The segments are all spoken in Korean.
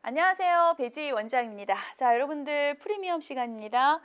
안녕하세요. 배지 원장입니다. 자, 여러분들 프리미엄 시간입니다.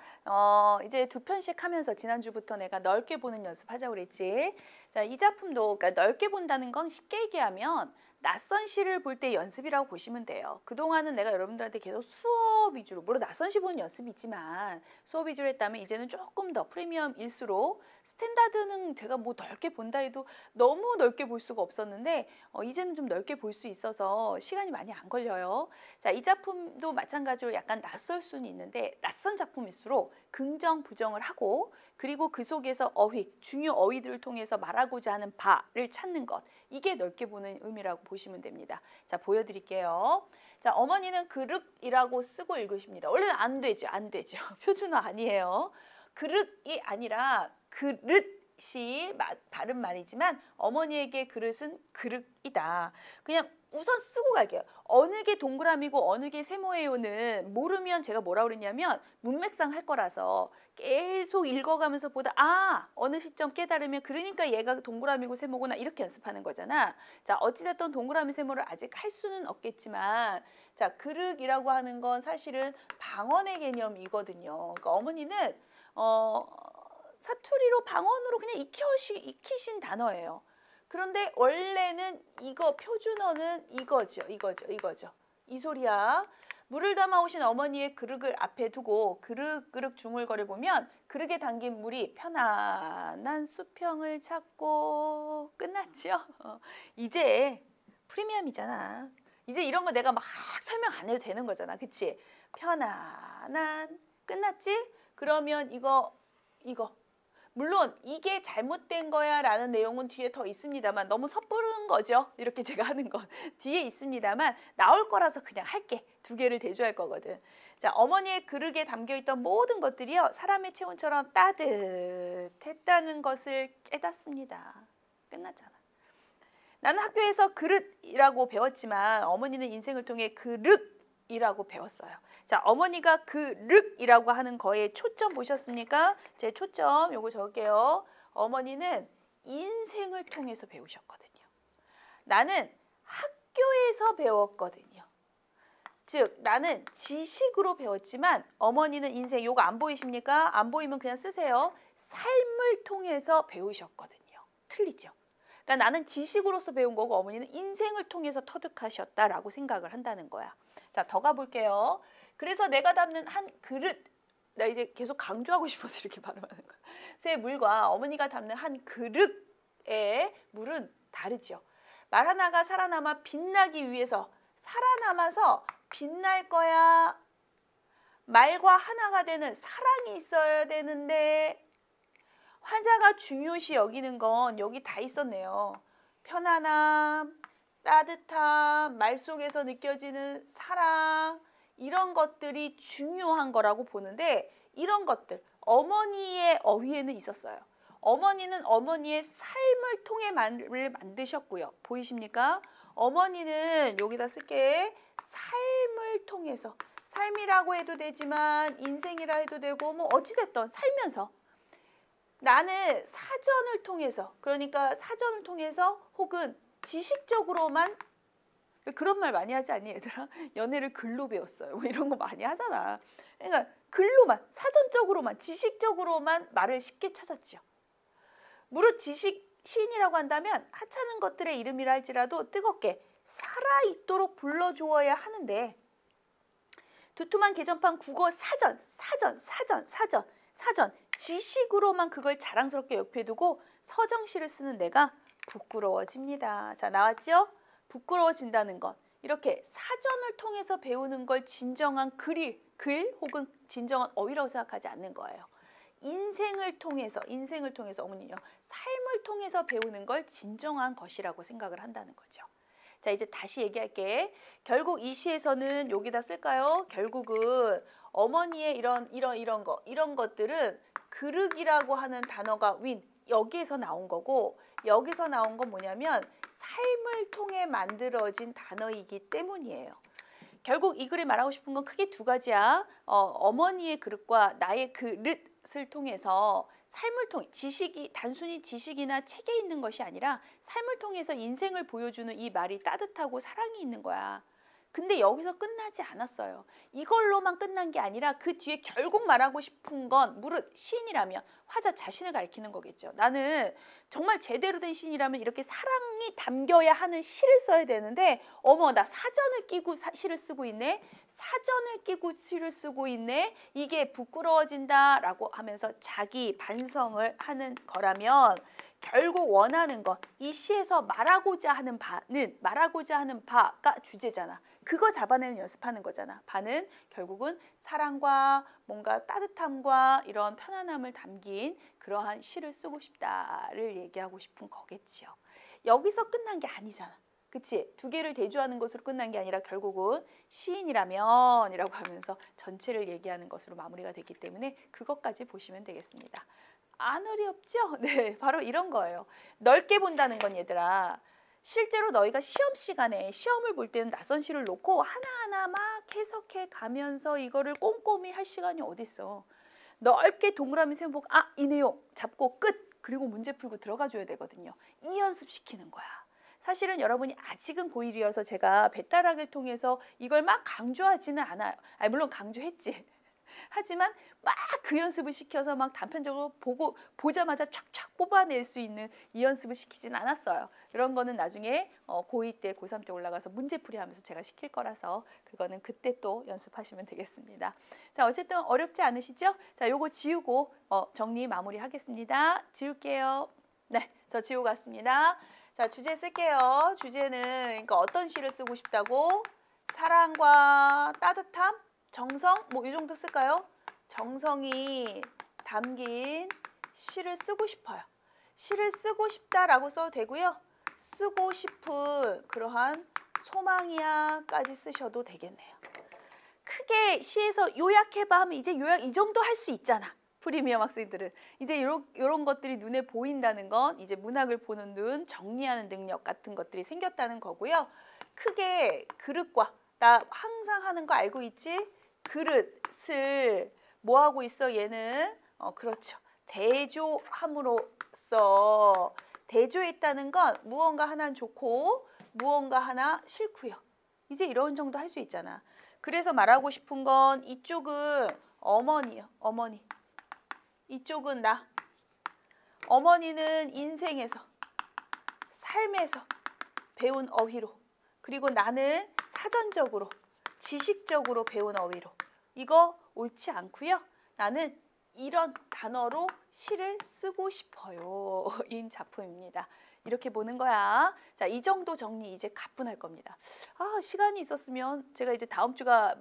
이제 두 편씩 하면서 지난주부터 내가 넓게 보는 연습 하자고 그랬지. 자, 이 작품도 그러니까 넓게 본다는 건 쉽게 얘기하면 낯선 시를 볼 때 연습이라고 보시면 돼요. 그동안은 내가 여러분들한테 계속 수업 위주로, 물론 낯선 시 보는 연습이 있지만 수업 위주로 했다면 이제는 조금 더 프리미엄일수록 스탠다드는 제가 뭐 넓게 본다 해도 너무 넓게 볼 수가 없었는데 이제는 좀 넓게 볼 수 있어서 시간이 많이 안 걸려요. 자, 이 작품도 마찬가지로 약간 낯설 수는 있는데 낯선 작품일수록 긍정, 부정을 하고 그리고 그 속에서 어휘, 중요 어휘들을 통해서 말하고자 하는 바를 찾는 것. 이게 넓게 보는 의미라고 보시면 됩니다. 자, 보여드릴게요. 자, 어머니는 그릇이라고 쓰고 읽으십니다. 원래는 안 되죠. 안 되죠. 표준어 아니에요. 그릇이 아니라 그릇이 다른 말이지만 어머니에게 그릇은 그릇이다. 그냥 우선 쓰고 갈게요. 어느 게 동그라미고 어느 게 세모예요는 모르면 제가 뭐라 그랬냐면 문맥상 할 거라서 계속 읽어가면서 보다 어느 시점 깨달으면 그러니까 얘가 동그라미고 세모구나 이렇게 연습하는 거잖아. 자, 어찌됐든 동그라미 세모를 아직 할 수는 없겠지만 자, 그릇이라고 하는 건 사실은 방언의 개념이거든요. 그러니까 어머니는 사투리로 방언으로 그냥 익히신 단어예요. 그런데 원래는 이거 표준어는 이거죠. 이 소리야. 물을 담아오신 어머니의 그릇을 앞에 두고 그릇그릇 중얼거려 보면 그릇에 담긴 물이 편안한 수평을 찾고 끝났죠. 이제 프리미엄이잖아. 이제 이런 거 내가 막 설명 안 해도 되는 거잖아. 그치? 편안한 끝났지? 그러면 이거 물론 이게 잘못된 거야 라는 내용은 뒤에 더 있습니다만 너무 섣부른 거죠. 이렇게 제가 하는 건 뒤에 있습니다만 나올 거라서 그냥 할게. 두 개를 대조할 거거든. 자, 어머니의 그릇에 담겨있던 모든 것들이요. 사람의 체온처럼 따뜻했다는 것을 깨닫습니다. 끝났잖아. 나는 학교에서 그릇이라고 배웠지만 어머니는 인생을 통해 그릇이라고 배웠어요. 자, 어머니가 그릇이라고 하는 거에 초점 보셨습니까? 제 초점 요거 적을게요. 어머니는 인생을 통해서 배우셨거든요. 나는 학교에서 배웠거든요. 즉 나는 지식으로 배웠지만 어머니는 인생, 요거 안 보이십니까? 안 보이면 그냥 쓰세요. 삶을 통해서 배우셨거든요. 틀리죠? 그러니까 나는 지식으로서 배운 거고 어머니는 인생을 통해서 터득하셨다라고 생각을 한다는 거야. 자, 더 가볼게요. 그래서 내가 담는 한 그릇, 나 이제 계속 강조하고 싶어서 이렇게 발음하는 거야. 새 물과 어머니가 담는 한 그릇의 물은 다르죠. 말 하나가 살아남아 빛나기 위해서 살아남아서 빛날 거야. 말과 하나가 되는 사랑이 있어야 되는데 화자가 중요시 여기는 건 여기 다 있었네요. 편안함, 따뜻함, 말 속에서 느껴지는 사랑 이런 것들이 중요한 거라고 보는데 이런 것들 어머니의 어휘에는 있었어요. 어머니는 어머니의 삶을 통해 말을 만드셨고요. 보이십니까? 어머니는 여기다 쓸게 삶을 통해서 삶이라고 해도 되지만 인생이라 해도 되고 뭐 어찌됐든 살면서 나는 사전을 통해서 그러니까 사전을 통해서 혹은 지식적으로만 그런 말 많이 하지 않니 얘들아? 연애를 글로 배웠어요. 뭐 이런 거 많이 하잖아. 그러니까 글로만 사전적으로만 지식적으로만 말을 쉽게 찾았죠. 무릇 지식 시인이라고 한다면 하찮은 것들의 이름이라 할지라도 뜨겁게 살아있도록 불러주어야 하는데 두툼한 개정판 국어 사전 지식으로만 그걸 자랑스럽게 옆에 두고 서정시를 쓰는 내가 부끄러워집니다. 자, 나왔죠? 부끄러워진다는 것. 이렇게 사전을 통해서 배우는 걸 진정한 글 혹은 진정한 어휘라고 생각하지 않는 거예요. 인생을 통해서 어머니요. 삶을 통해서 배우는 걸 진정한 것이라고 생각을 한다는 거죠. 자, 이제 다시 얘기할게. 결국 이 시에서는 여기다 쓸까요? 결국은 어머니의 이런 것들은 그릇이라고 하는 단어가 여기에서 나온 거고 여기서 나온 건 뭐냐면 삶을 통해 만들어진 단어이기 때문이에요. 결국 이 글이 말하고 싶은 건 크게 두 가지야. 어머니의 그릇과 나의 그릇을 통해서 삶을 통해 단순히 지식이나 책에 있는 것이 아니라 삶을 통해서 인생을 보여주는 이 말이 따뜻하고 사랑이 있는 거야. 근데 여기서 끝나지 않았어요. 이걸로만 끝난 게 아니라 그 뒤에 결국 말하고 싶은 건 무릇 시인이라면 화자 자신을 가리키는 거겠죠. 나는 정말 제대로 된 시인이라면 이렇게 사랑이 담겨야 하는 시를 써야 되는데 어머 나 사전을 끼고 시를 쓰고 있네. 사전을 끼고 시를 쓰고 있네. 이게 부끄러워진다라고 하면서 자기 반성을 하는 거라면 결국 원하는 것, 이 시에서 말하고자 하는 바가 주제잖아. 그거 잡아내는 연습하는 거잖아. 바는 결국은 사랑과 뭔가 따뜻함과 이런 편안함을 담긴 그러한 시를 쓰고 싶다를 얘기하고 싶은 거겠지요. 여기서 끝난 게 아니잖아. 그치? 두 개를 대조하는 것으로 끝난 게 아니라 결국은 시인이라면 이라고 하면서 전체를 얘기하는 것으로 마무리가 됐기 때문에 그것까지 보시면 되겠습니다. 안 어렵죠? 네, 바로 이런 거예요. 넓게 본다는 건 얘들아, 실제로 너희가 시험 시간에 시험을 볼 때는 낯선 시를 놓고 하나하나 막 해석해 가면서 이거를 꼼꼼히 할 시간이 어딨어. 넓게 동그라미 세워보고 이 내용 잡고 끝! 그리고 문제 풀고 들어가 줘야 되거든요. 이 연습시키는 거야. 사실은 여러분이 아직은 고1이어서 제가 배따락을 통해서 이걸 막 강조하지는 않아요. 물론 강조했지. 하지만 막 그 연습을 시켜서 막 단편적으로 보자마자 촥촥 뽑아낼 수 있는 이 연습을 시키진 않았어요. 이런 거는 나중에 고2 때, 고3 때 올라가서 문제풀이 하면서 제가 시킬 거라서 그거는 그때 또 연습하시면 되겠습니다. 자, 어쨌든 어렵지 않으시죠? 자, 요거 지우고 정리 마무리 하겠습니다. 지울게요. 네, 저 지우고 갔습니다. 자, 주제 쓸게요. 주제는 그러니까 어떤 시를 쓰고 싶다고? 사랑과 따뜻함? 정성? 뭐 이 정도 쓸까요? 정성이 담긴 시를 쓰고 싶어요. 시를 쓰고 싶다라고 써도 되고요. 쓰고 싶은 그러한 소망이야까지 쓰셔도 되겠네요. 크게 시에서 요약해봐 하면 이제 요약 이 정도 할 수 있잖아. 프리미엄 학생들은. 이제 이런 것들이 눈에 보인다는 건 이제 문학을 보는 눈, 정리하는 능력 같은 것들이 생겼다는 거고요. 크게 그릇과 나 항상 하는 거 알고 있지? 그릇을 뭐 하고 있어 얘는? 그렇죠. 대조함으로써 대조했다는 건 무언가 하나는 좋고 무언가 하나 싫고요. 이제 이런 정도 할 수 있잖아. 그래서 말하고 싶은 건 이쪽은 어머니요. 어머니. 이쪽은 나. 어머니는 인생에서, 삶에서 배운 어휘로. 그리고 나는 사전적으로, 지식적으로 배운 어휘로. 이거 옳지 않고요. 나는 이런 단어로 시를 쓰고 싶어요. 인 작품입니다. 이렇게 보는 거야. 자, 이 정도 정리 이제 가뿐할 겁니다. 시간이 있었으면 제가 이제 다음 주가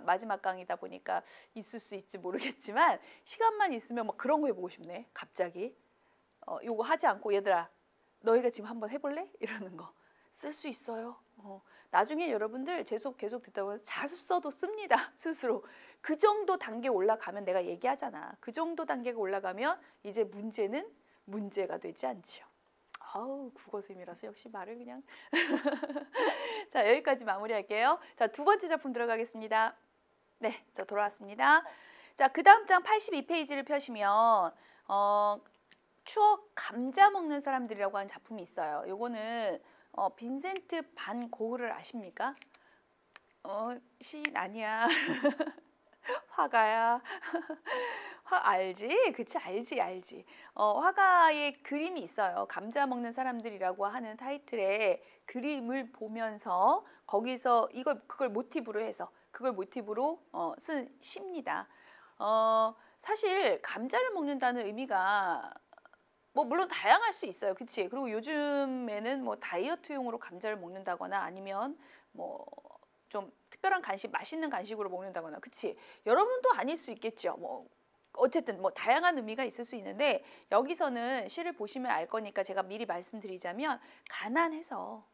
마지막 강이다 보니까 있을 수 있지 모르겠지만 시간만 있으면 막 그런 거 해보고 싶네. 갑자기. 요거 하지 않고 얘들아 너희가 지금 한번 해볼래? 이러는 거. 쓸 수 있어요. 나중에 여러분들 계속 듣다 보면 자습서도 씁니다. 스스로. 그 정도 단계 올라가면 내가 얘기하잖아. 그 정도 단계가 올라가면 이제 문제는 문제가 되지 않지요. 국어쌤이라서 역시 말을 그냥. 자, 여기까지 마무리할게요. 자, 두 번째 작품 들어가겠습니다. 네, 저 돌아왔습니다. 자, 그 다음 장 82페이지를 펴시면 추억 감자 먹는 사람들이라고 하는 작품이 있어요. 요거는 빈센트 반 고흐를 아십니까? 시인 아니야. 화가야. 알지? 그치, 알지. 화가의 그림이 있어요. 감자 먹는 사람들이라고 하는 타이틀의 그림을 보면서 거기서 그걸 모티브로 해서 그걸 모티브로 쓴 시입니다. 사실 감자를 먹는다는 의미가 뭐 물론 다양할 수 있어요. 그치? 그리고 요즘에는 뭐 다이어트용으로 감자를 먹는다거나 아니면 뭐 좀 특별한 간식, 맛있는 간식으로 먹는다거나, 그치? 여러분도 아닐 수 있겠죠. 뭐 어쨌든 뭐 다양한 의미가 있을 수 있는데 여기서는 시를 보시면 알 거니까 제가 미리 말씀드리자면 가난해서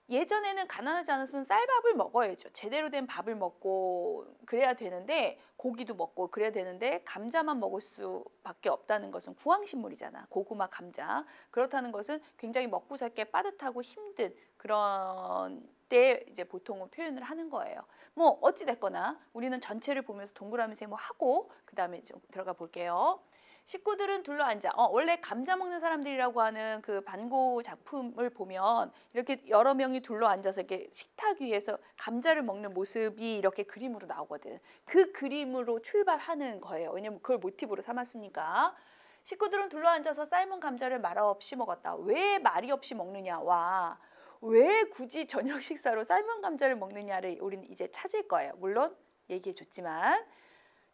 예전에는 가난하지 않았으면 쌀밥을 먹어야죠. 제대로 된 밥을 먹고 그래야 되는데 고기도 먹고 그래야 되는데 감자만 먹을 수밖에 없다는 것은 구황식물이잖아. 고구마, 감자. 그렇다는 것은 굉장히 먹고 살게 빠듯하고 힘든 그런 때 이제 보통은 표현을 하는 거예요. 뭐 어찌 됐거나 우리는 전체를 보면서 동그라미 세모 하고 그 다음에 좀 들어가 볼게요. 식구들은 둘러앉아. 원래 감자 먹는 사람들이라고 하는 그 반고 작품을 보면 이렇게 여러 명이 둘러앉아서 이렇게 식탁 위에서 감자를 먹는 모습이 이렇게 그림으로 나오거든. 그 그림으로 출발하는 거예요. 왜냐면 그걸 모티브로 삼았으니까. 식구들은 둘러앉아서 삶은 감자를 말없이 먹었다. 왜 말이 없이 먹느냐와 왜 굳이 저녁 식사로 삶은 감자를 먹느냐를 우리는 이제 찾을 거예요. 물론 얘기해 줬지만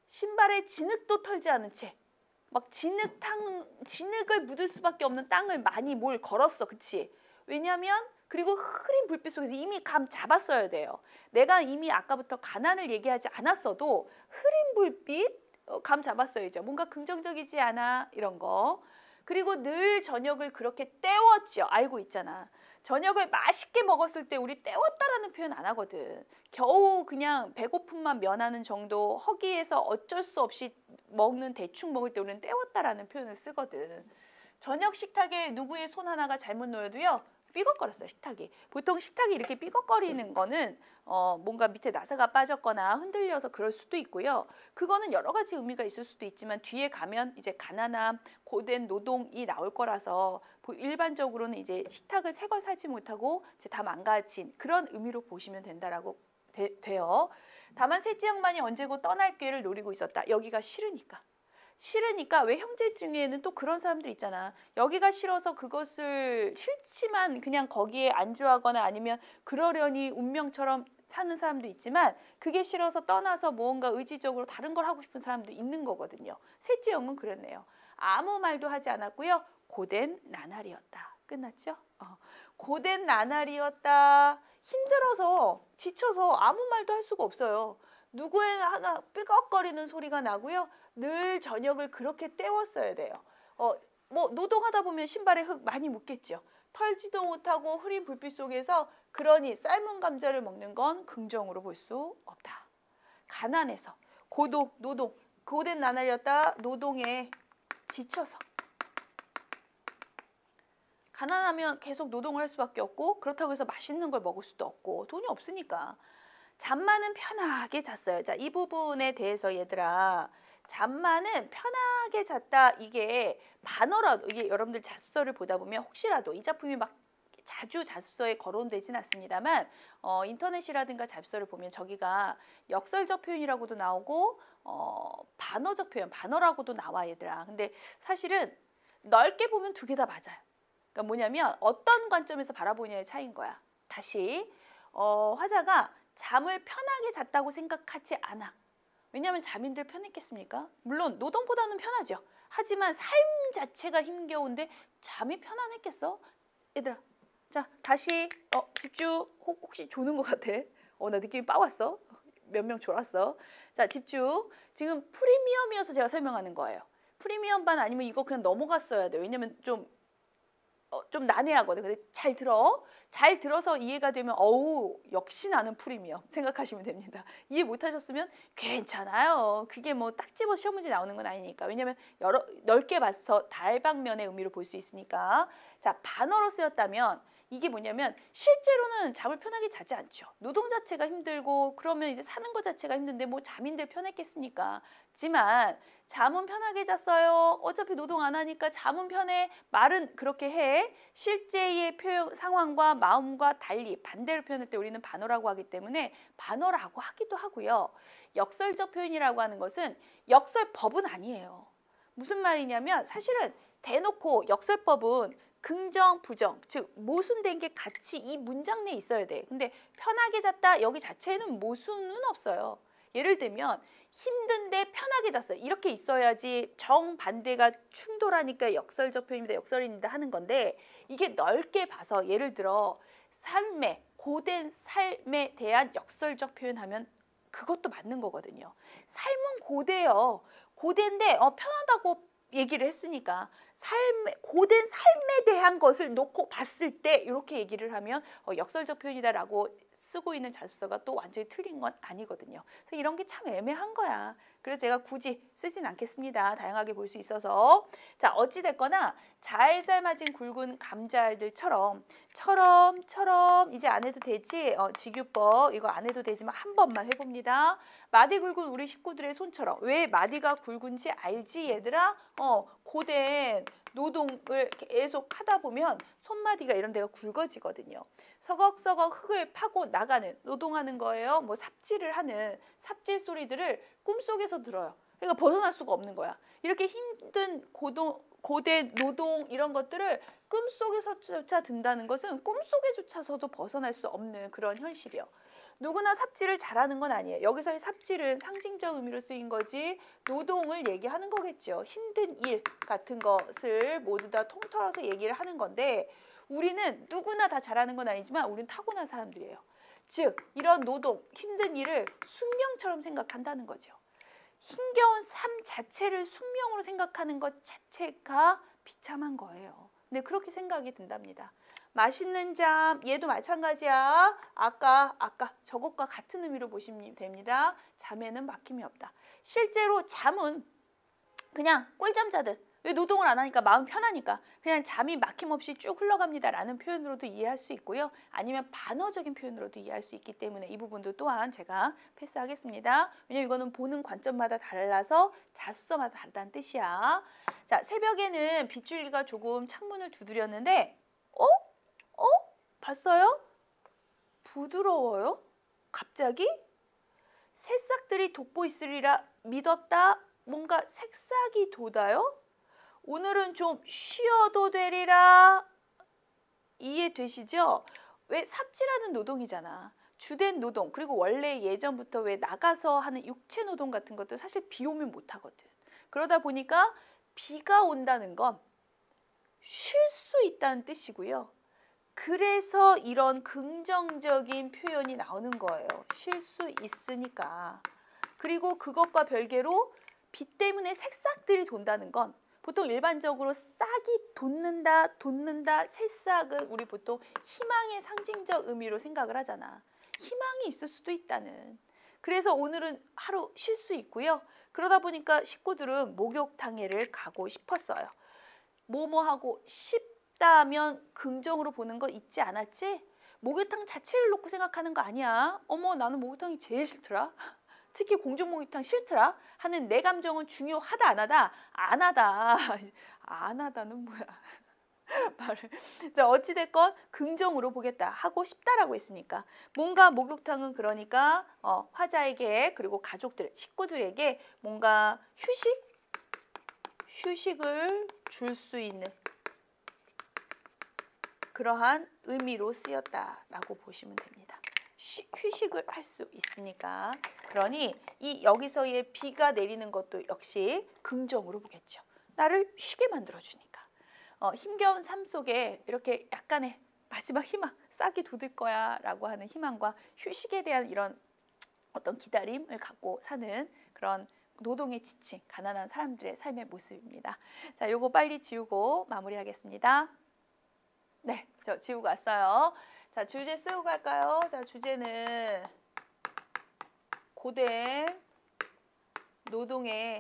신발에 진흙도 털지 않은 채 막 진흙을 묻을 수밖에 없는 땅을 많이 뭘 걸었어. 그치? 왜냐면 그리고 흐린 불빛 속에서 이미 감 잡았어야 돼요. 내가 이미 아까부터 가난을 얘기하지 않았어도 흐린 불빛 감 잡았어야죠. 뭔가 긍정적이지 않아 이런 거. 그리고 늘 저녁을 그렇게 때웠죠. 알고 있잖아. 저녁을 맛있게 먹었을 때 우리 때웠다라는 표현 안 하거든. 겨우 그냥 배고픔만 면하는 정도 허기에서 어쩔 수 없이 먹는 대충 먹을 때 우리는 때웠다라는 표현을 쓰거든. 저녁 식탁에 누구의 손 하나가 잘못 놓여도요. 삐걱거렸어요. 식탁이. 보통 식탁이 이렇게 삐걱거리는 거는 뭔가 밑에 나사가 빠졌거나 흔들려서 그럴 수도 있고요. 그거는 여러 가지 의미가 있을 수도 있지만 뒤에 가면 이제 가난함, 고된 노동이 나올 거라서 일반적으로는 이제 식탁을 새 걸 사지 못하고 이제 다 망가진 그런 의미로 보시면 된다라고 돼요. 다만 셋째 양반이 언제고 떠날 기회를 노리고 있었다. 여기가 싫으니까. 싫으니까 왜 형제 중에는 또 그런 사람들 있잖아. 여기가 싫어서 그것을 싫지만 그냥 거기에 안주하거나 아니면 그러려니 운명처럼 사는 사람도 있지만 그게 싫어서 떠나서 무언가 의지적으로 다른 걸 하고 싶은 사람도 있는 거거든요. 셋째 형은 그랬네요. 아무 말도 하지 않았고요. 고된 나날이었다. 끝났죠? 고된 나날이었다. 힘들어서 지쳐서 아무 말도 할 수가 없어요. 누구의 하나 삐걱거리는 소리가 나고요. 늘 저녁을 그렇게 때웠어야 돼요. 뭐 노동하다 보면 신발에 흙 많이 묻겠죠. 털지도 못하고 흐린 불빛 속에서 그러니 삶은 감자를 먹는 건 긍정으로 볼 수 없다. 가난해서 노동, 고된 나날이었다. 노동에 지쳐서. 가난하면 계속 노동을 할 수밖에 없고 그렇다고 해서 맛있는 걸 먹을 수도 없고 돈이 없으니까. 잠만은 편하게 잤어요. 자, 이 부분에 대해서 얘들아 잠만은 편하게 잤다. 이게 반어라도 이게 여러분들 자습서를 보다 보면 혹시라도 이 작품이 막 자주 자습서에 거론되진 않습니다만 인터넷이라든가 자습서를 보면 저기가 역설적 표현이라고도 나오고 반어적 표현, 반어라고도 나와 얘들아. 근데 사실은 넓게 보면 두 개 다 맞아요. 그러니까 뭐냐면 어떤 관점에서 바라보냐의 차이인 거야. 다시 화자가 잠을 편하게 잤다고 생각하지 않아. 왜냐하면 잠인들 편했겠습니까? 물론 노동보다는 편하죠. 하지만 삶 자체가 힘겨운데 잠이 편안했겠어? 얘들아, 자 다시 집중. 혹시 조는 것 같아? 나 느낌이 빠왔어. 몇 명 졸았어. 자 집중. 지금 프리미엄이어서 제가 설명하는 거예요. 프리미엄 반 아니면 이거 그냥 넘어갔어야 돼. 왜냐면 좀 난해하거든. 근데 잘 들어. 잘 들어서 이해가 되면 역시 나는 프리미엄 생각하시면 됩니다. 이해 못하셨으면 괜찮아요. 그게 뭐 딱 집어 시험 문제 나오는 건 아니니까. 왜냐면 넓게 봐서 다방면의 의미로 볼 수 있으니까. 자, 반어로 쓰였다면 이게 뭐냐면 실제로는 잠을 편하게 자지 않죠. 노동 자체가 힘들고 그러면 이제 사는 것 자체가 힘든데 뭐 잠인들 편했겠습니까? 하지만 잠은 편하게 잤어요. 어차피 노동 안 하니까 잠은 편해. 말은 그렇게 해. 실제의 표현 상황과 마음과 달리 반대로 표현할 때 우리는 반어라고 하기 때문에 반어라고 하기도 하고요. 역설적 표현이라고 하는 것은 역설법은 아니에요. 무슨 말이냐면 사실은 대놓고 역설법은 긍정, 부정, 즉 모순된 게 같이 이 문장 내에 있어야 돼. 근데 편하게 잤다 여기 자체에는 모순은 없어요. 예를 들면 힘든데 편하게 잤어요. 이렇게 있어야지 정반대가 충돌하니까 역설적 표현입니다. 역설입니다 하는 건데 이게 넓게 봐서 예를 들어 고된 삶에 대한 역설적 표현하면 그것도 맞는 거거든요. 삶은 고돼요. 고된데 편하다고 얘기를 했으니까 고된 삶에 대한 것을 놓고 봤을 때 이렇게 얘기를 하면 역설적 표현이다라고 쓰고 있는 자습서가 또 완전히 틀린 건 아니거든요. 그래서 이런 게 참 애매한 거야. 그래서 제가 굳이 쓰진 않겠습니다. 다양하게 볼 수 있어서. 자, 어찌됐거나 잘 삶아진 굵은 감자알들처럼 이제 안 해도 되지? 직유법 이거 안 해도 되지만 한 번만 해봅니다. 마디 굵은 우리 식구들의 손처럼. 왜 마디가 굵은지 알지 얘들아? 고된 노동을 계속 하다 보면 손마디가 이런 데가 굵어지거든요. 서걱서걱 흙을 파고 나가는 노동하는 거예요. 뭐 삽질을 하는 삽질 소리들을 꿈속에서 들어요. 그러니까 벗어날 수가 없는 거야. 이렇게 힘든 고된 노동 이런 것들을 꿈속에서조차 든다는 것은 꿈속에조차서도 벗어날 수 없는 그런 현실이요. 누구나 삽질을 잘하는 건 아니에요. 여기서의 삽질은 상징적 의미로 쓰인 거지 노동을 얘기하는 거겠죠. 힘든 일 같은 것을 모두 다 통틀어서 얘기를 하는 건데 우리는 누구나 다 잘하는 건 아니지만 우리는 타고난 사람들이에요. 즉 이런 노동, 힘든 일을 숙명처럼 생각한다는 거죠. 힘겨운 삶 자체를 숙명으로 생각하는 것 자체가 비참한 거예요. 근데 그렇게 생각이 든답니다. 맛있는 잠, 얘도 마찬가지야. 아까 저것과 같은 의미로 보시면 됩니다. 잠에는 막힘이 없다. 실제로 잠은 그냥 꿀잠 자듯 왜 노동을 안 하니까 마음 편하니까 그냥 잠이 막힘없이 쭉 흘러갑니다 라는 표현으로도 이해할 수 있고요. 아니면 반어적인 표현으로도 이해할 수 있기 때문에 이 부분도 또한 제가 패스하겠습니다. 왜냐면 이거는 보는 관점마다 달라서 자습서마다 다르다는 뜻이야. 자, 새벽에는 빗줄기가 조금 창문을 두드렸는데 봤어요? 부드러워요? 갑자기? 새싹들이 돋고 있으리라 믿었다. 뭔가 새싹이 돋아요? 오늘은 좀 쉬어도 되리라. 이해되시죠? 왜 삽질하는 노동이잖아. 주된 노동 그리고 원래 예전부터 왜 나가서 하는 육체 노동 같은 것도 사실 비 오면 못 하거든. 그러다 보니까 비가 온다는 건 쉴 수 있다는 뜻이고요. 그래서 이런 긍정적인 표현이 나오는 거예요. 쉴 수 있으니까. 그리고 그것과 별개로 비 때문에 새싹들이 돈다는 건 보통 일반적으로 싹이 돋는다, 새싹은 우리 보통 희망의 상징적 의미로 생각을 하잖아. 희망이 있을 수도 있다는. 그래서 오늘은 하루 쉴 수 있고요. 그러다 보니까 식구들은 목욕탕에를 가고 싶었어요. 뭐하고 싶다면 긍정으로 보는 거 잊지 않았지? 목욕탕 자체를 놓고 생각하는 거 아니야. 어머 나는 목욕탕이 제일 싫더라. 특히 공중 목욕탕 싫더라 하는 내 감정은 중요하다 안 하다? 안 하다. 안 하다는 뭐야. 말을. 자, 어찌됐건 긍정으로 보겠다. 하고 싶다라고 했으니까. 뭔가 목욕탕은 그러니까 화자에게 그리고 가족들, 식구들에게 뭔가 휴식을 줄 수 있는 그러한 의미로 쓰였다라고 보시면 됩니다. 휴식을 할 수 있으니까. 그러니 이 여기서의 비가 내리는 것도 역시 긍정으로 보겠죠. 나를 쉬게 만들어주니까. 힘겨운 삶 속에 이렇게 약간의 마지막 희망, 싹이 돋을 거야 라고 하는 희망과 휴식에 대한 이런 어떤 기다림을 갖고 사는 그런 노동에 지친 가난한 사람들의 삶의 모습입니다. 자, 요거 빨리 지우고 마무리하겠습니다. 네, 저 지우고 왔어요. 자, 주제 쓰고 갈까요? 자, 주제는 고된 노동에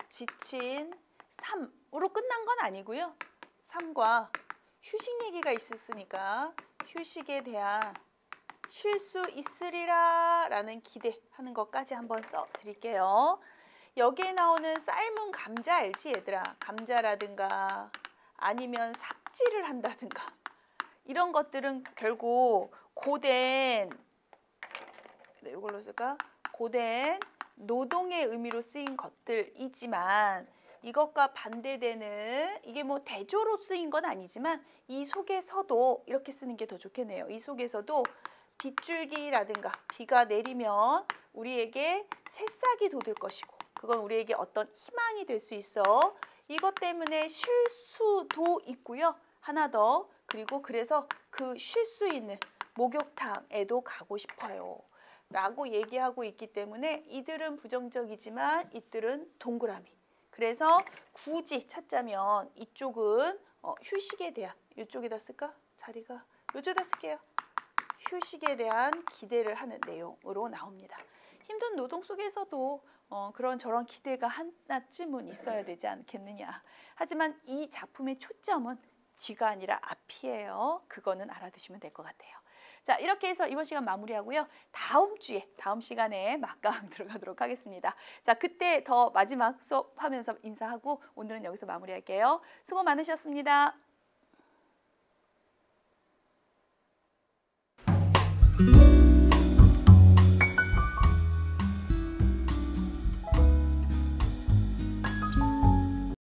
지친 삶으로 끝난 건 아니고요. 삶과 휴식 얘기가 있었으니까 휴식에 대한 쉴 수 있으리라 라는 기대하는 것까지 한번 써드릴게요. 여기에 나오는 삶은 감자 알지 얘들아? 감자라든가 아니면 삽질을 한다든가 이런 것들은 결국 고된 이걸로 쓸까? 고된 노동의 의미로 쓰인 것들이지만 이것과 반대되는 이게 뭐 대조로 쓰인 건 아니지만 이 속에서도 이렇게 쓰는 게 더 좋겠네요. 이 속에서도 빗줄기라든가 비가 내리면 우리에게 새싹이 돋을 것이고 그건 우리에게 어떤 희망이 될 수 있어. 이것 때문에 쉴 수도 있고요. 하나 더 그리고 그래서 그 쉴 수 있는 목욕탕에도 가고 싶어요. 라고 얘기하고 있기 때문에 이들은 부정적이지만 이들은 동그라미. 그래서 굳이 찾자면 이쪽은 휴식에 대한 이쪽에다 쓸까? 자리가 이쪽에다 쓸게요. 휴식에 대한 기대를 하는 내용으로 나옵니다. 힘든 노동 속에서도 그런 저런 기대가 하나쯤은 있어야 되지 않겠느냐. 하지만 이 작품의 초점은 뒤가 아니라 앞이에요. 그거는 알아두시면 될 것 같아요. 자, 이렇게 해서 이번 시간 마무리하고요. 다음 시간에 막강 들어가도록 하겠습니다. 자, 그때 더 마지막 수업하면서 인사하고 오늘은 여기서 마무리할게요. 수고 많으셨습니다.